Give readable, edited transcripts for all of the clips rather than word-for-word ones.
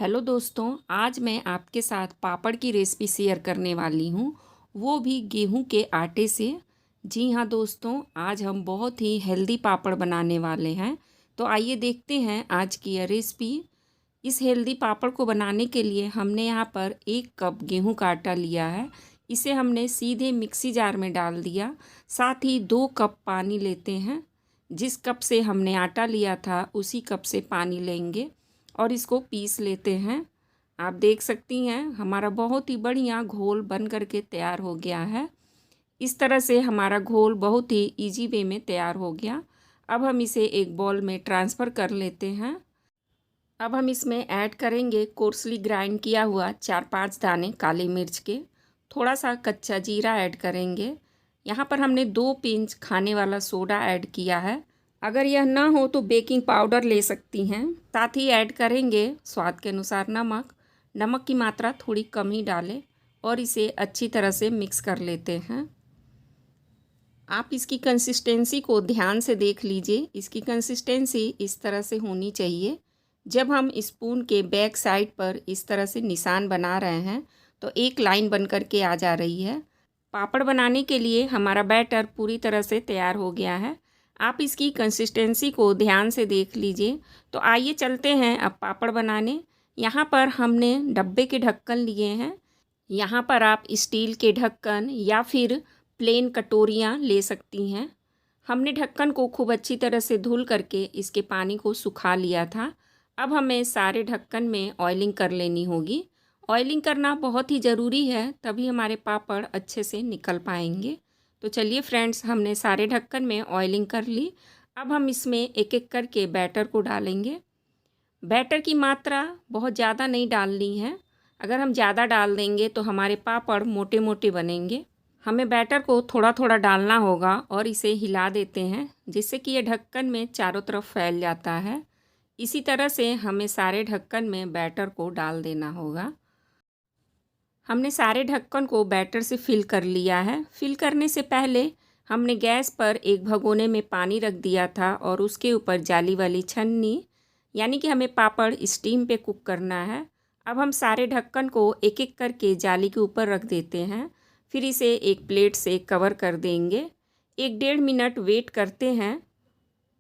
Hello दोस्तों, आज मैं आपके साथ पापड़ की रेसिपी शेयर करने वाली हूँ, वो भी गेहूं के आटे से। जी हाँ दोस्तों, आज हम बहुत ही हेल्दी पापड़ बनाने वाले हैं। तो आइए देखते हैं आज की यह रेसिपी। इस हेल्दी पापड़ को बनाने के लिए हमने यहाँ पर 1 कप गेहूं का आटा लिया है। इसे हमने सीधे मिक्सी जार में डाल दिया। साथ ही 2 कप पानी लेते हैं। जिस कप से हमने आटा लिया था उसी कप से पानी लेंगे और इसको पीस लेते हैं। आप देख सकती हैं हमारा बहुत ही बढ़िया घोल बन करके तैयार हो गया है। इस तरह से हमारा घोल बहुत ही इजी वे में तैयार हो गया। अब हम इसे एक बाउल में ट्रांसफ़र कर लेते हैं। अब हम इसमें ऐड करेंगे कोर्सली ग्राइंड किया हुआ 4-5 दाने काली मिर्च के। थोड़ा सा कच्चा जीरा ऐड करेंगे। यहाँ पर हमने 2 पिंच खाने वाला सोडा ऐड किया है। अगर यह ना हो तो बेकिंग पाउडर ले सकती हैं। साथ ही ऐड करेंगे स्वाद के अनुसार नमक। नमक की मात्रा थोड़ी कम ही डालें और इसे अच्छी तरह से मिक्स कर लेते हैं। आप इसकी कंसिस्टेंसी को ध्यान से देख लीजिए। इसकी कंसिस्टेंसी इस तरह से होनी चाहिए। जब हम स्पून के बैक साइड पर इस तरह से निशान बना रहे हैं तो एक लाइन बन कर के आ जा रही है। पापड़ बनाने के लिए हमारा बैटर पूरी तरह से तैयार हो गया है। आप इसकी कंसिस्टेंसी को ध्यान से देख लीजिए। तो आइए चलते हैं अब पापड़ बनाने। यहाँ पर हमने डब्बे के ढक्कन लिए हैं। यहाँ पर आप स्टील के ढक्कन या फिर प्लेन कटोरियाँ ले सकती हैं। हमने ढक्कन को खूब अच्छी तरह से धुल करके इसके पानी को सुखा लिया था। अब हमें सारे ढक्कन में ऑयलिंग कर लेनी होगी। ऑयलिंग करना बहुत ही ज़रूरी है, तभी हमारे पापड़ अच्छे से निकल पाएंगे। तो चलिए फ्रेंड्स, हमने सारे ढक्कन में ऑयलिंग कर ली। अब हम इसमें एक एक करके बैटर को डालेंगे। बैटर की मात्रा बहुत ज़्यादा नहीं डालनी है। अगर हम ज़्यादा डाल देंगे तो हमारे पापड़ मोटे मोटे बनेंगे। हमें बैटर को थोड़ा थोड़ा डालना होगा और इसे हिला देते हैं जिससे कि ये ढक्कन में चारों तरफ फैल जाता है। इसी तरह से हमें सारे ढक्कन में बैटर को डाल देना होगा। हमने सारे ढक्कन को बैटर से फिल कर लिया है। फिल करने से पहले हमने गैस पर एक भगोने में पानी रख दिया था और उसके ऊपर जाली वाली छन्नी, यानी कि हमें पापड़ स्टीम पे कुक करना है। अब हम सारे ढक्कन को एक एक करके जाली के ऊपर रख देते हैं। फिर इसे एक प्लेट से कवर कर देंगे। 1-1.5 मिनट वेट करते हैं।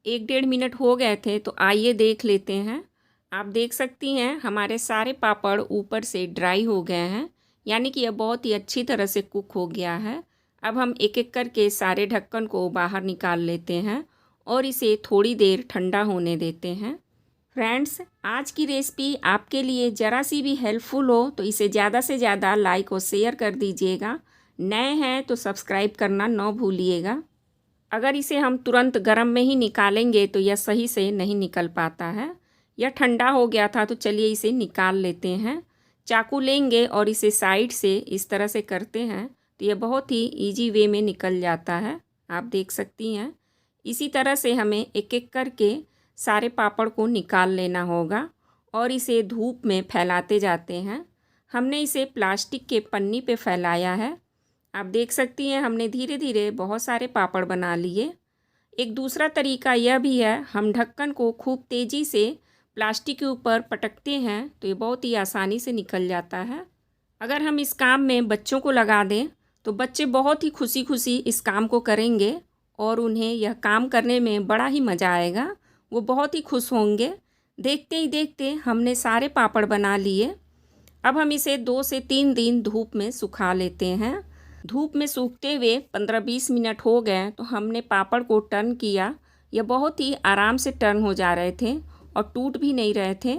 1-1.5 मिनट हो गए थे तो आइए देख लेते हैं। आप देख सकती हैं हमारे सारे पापड़ ऊपर से ड्राई हो गए हैं, यानी कि यह बहुत ही अच्छी तरह से कुक हो गया है। अब हम एक एक करके सारे ढक्कन को बाहर निकाल लेते हैं और इसे थोड़ी देर ठंडा होने देते हैं। फ्रेंड्स, आज की रेसिपी आपके लिए ज़रा सी भी हेल्पफुल हो तो इसे ज़्यादा से ज़्यादा लाइक और शेयर कर दीजिएगा। नए हैं तो सब्सक्राइब करना न भूलिएगा। अगर इसे हम तुरंत गर्म में ही निकालेंगे तो यह सही से नहीं निकल पाता है। यह ठंडा हो गया था तो चलिए इसे निकाल लेते हैं। चाकू लेंगे और इसे साइड से इस तरह से करते हैं तो यह बहुत ही इजी वे में निकल जाता है। आप देख सकती हैं। इसी तरह से हमें एक एक करके सारे पापड़ को निकाल लेना होगा और इसे धूप में फैलाते जाते हैं। हमने इसे प्लास्टिक के पन्नी पे फैलाया है। आप देख सकती हैं हमने धीरे धीरे बहुत सारे पापड़ बना लिए। एक दूसरा तरीका यह भी है, हम ढक्कन को खूब तेज़ी से प्लास्टिक के ऊपर पटकते हैं तो ये बहुत ही आसानी से निकल जाता है। अगर हम इस काम में बच्चों को लगा दें तो बच्चे बहुत ही खुशी खुशी इस काम को करेंगे और उन्हें यह काम करने में बड़ा ही मज़ा आएगा। वो बहुत ही खुश होंगे। देखते ही देखते हमने सारे पापड़ बना लिए। अब हम इसे 2 से 3 दिन धूप में सुखा लेते हैं। धूप में सूखते हुए 15-20 मिनट हो गए तो हमने पापड़ को टर्न किया। यह बहुत ही आराम से टर्न हो जा रहे थे और टूट भी नहीं रहे थे।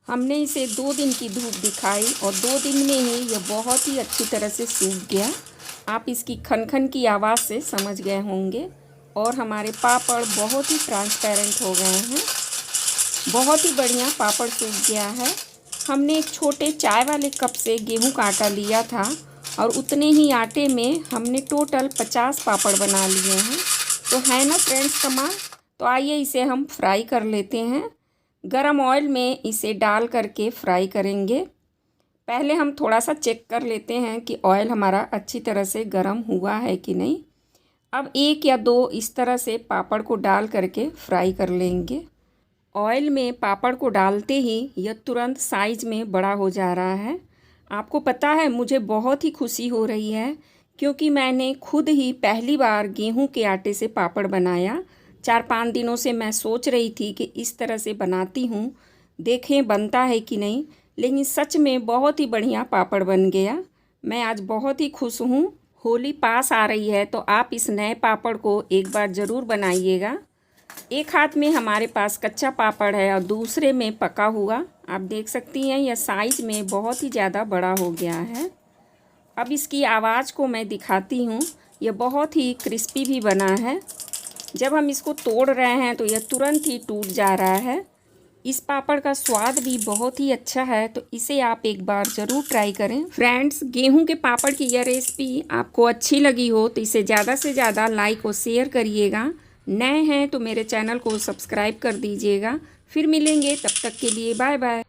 हमने इसे 2 दिन की धूप दिखाई और 2 दिन में ही यह बहुत ही अच्छी तरह से सूख गया। आप इसकी खन-खन की आवाज़ से समझ गए होंगे। और हमारे पापड़ बहुत ही ट्रांसपेरेंट हो गए हैं। बहुत ही बढ़िया पापड़ सूख गया है। हमने एक छोटे चाय वाले कप से गेहूं का आटा लिया था और उतने ही आटे में हमने टोटल 50 पापड़ बना लिए हैं। तो है ना फ्रेंड्स कमाल। तो आइए इसे हम फ्राई कर लेते हैं। गरम ऑयल में इसे डाल करके फ्राई करेंगे। पहले हम थोड़ा सा चेक कर लेते हैं कि ऑयल हमारा अच्छी तरह से गरम हुआ है कि नहीं। अब 1 या 2 इस तरह से पापड़ को डाल करके फ्राई कर लेंगे ऑयल में पापड़ को डालते ही यह तुरंत साइज़ में बड़ा हो जा रहा है। आपको पता है मुझे बहुत ही खुशी हो रही है क्योंकि मैंने खुद ही पहली बार गेहूं के आटे से पापड़ बनाया। 4-5 दिनों से मैं सोच रही थी कि इस तरह से बनाती हूँ, देखें बनता है कि नहीं, लेकिन सच में बहुत ही बढ़िया पापड़ बन गया। मैं आज बहुत ही खुश हूँ। होली पास आ रही है तो आप इस नए पापड़ को एक बार ज़रूर बनाइएगा। एक हाथ में हमारे पास कच्चा पापड़ है और दूसरे में पका हुआ। आप देख सकती हैं यह साइज़ में बहुत ही ज़्यादा बड़ा हो गया है। अब इसकी आवाज़ को मैं दिखाती हूँ। यह बहुत ही क्रिस्पी भी बना है। जब हम इसको तोड़ रहे हैं तो यह तुरंत ही टूट जा रहा है। इस पापड़ का स्वाद भी बहुत ही अच्छा है, तो इसे आप एक बार ज़रूर ट्राई करें। फ्रेंड्स, गेहूं के पापड़ की यह रेसिपी आपको अच्छी लगी हो तो इसे ज़्यादा से ज़्यादा लाइक और शेयर करिएगा। नए हैं तो मेरे चैनल को सब्सक्राइब कर दीजिएगा। फिर मिलेंगे, तब तक के लिए बाय बाय।